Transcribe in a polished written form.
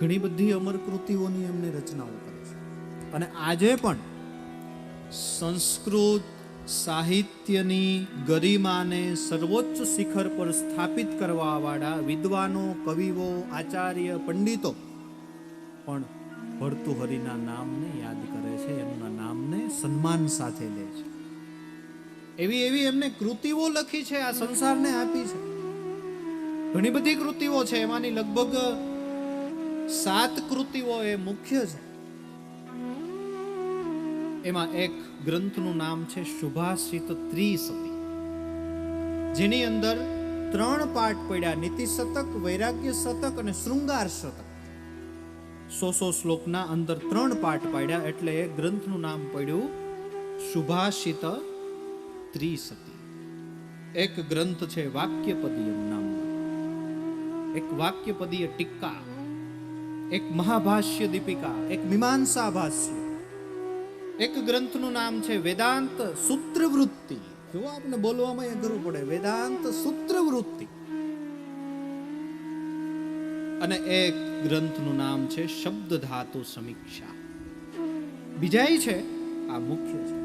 ઘણી બધી અમર કૃતિઓની એમને રચનાઓ કરી છે. અને આજે પણ સંસ્કૃત સાહિત્યની ગરિમાને સર્વોચ્ચ શિખર પર સ્થાપિત કરવા વાળા વિદ્વાનો, કવિઓ, આચાર્ય, પંડિતો પણ ભર્તૃહરિના નામને યાદ કરે છે, એમના નામને સન્માન સાથે લે છે. એવી એવી એમને કૃતિઓ લખી છે, આ સંસારને આપી છે. ઘણી બધી કૃતિઓ છે, એમાંની લગભગ 7 કૃતિઓ એ મુખ્ય છે. એમાં એક ગ્રંથનું નામ છે સુભાષિત ત્રિસતી, જેની અંદર 3 પાઠ પડ્યા: નીતિ શતક, વૈરાગ્ય શતક અને શૃંગાર શતક. 100 શ્લોકના અંદર 3 પાઠ પાડ્યા, એટલે એ ગ્રંથનું નામ પડ્યું સુભાષિત ત્રિસતી. એક ગ્રંથ છે વાક્યપદીય નામનો, એક વાક્યપદીય ટીકા, એક મહાભાષ્ય દીપિકા, એક મીમાંસા ભાષ્ય. એક ગ્રંથનું નામ છે વેદાંત સૂત્રવૃત્તિ. જો આપણે બોલવામાં એ કરવું પડે, વેદાંત સૂત્રવૃત્તિ. અને એક ગ્રંથનું નામ છે શબ્દ ધાતુ સમીક્ષા. બીજાય છે, આ મુખ્ય છે.